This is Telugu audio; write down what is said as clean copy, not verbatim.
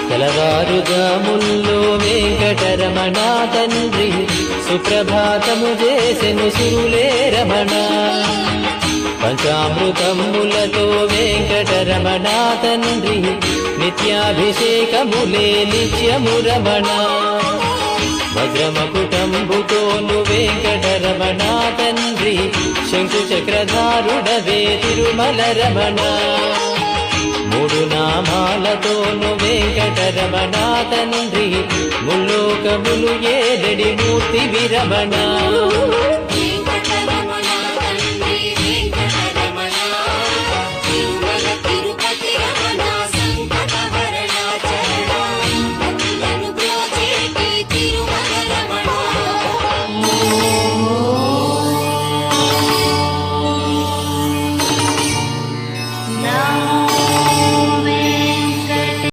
తెలవారుజాముల్లో వెంకటరమణ తండ్రి సుప్రభాతము చేసెను సురులే రమణ. పంచామృతములతో వెంకటరమణ తండ్రి నిత్యాభిషేకములే నిత్యము రమణ. వజ్రమకుటంబుతోను వెంకటరమణ తండ్రి శంకు చక్రధారుడవే తిరుమల రమణ. మూడు నామాలతోను వెంకటరమణ తండ్రి ముల్లోకములు ఏడడి మూర్తి విరమణ.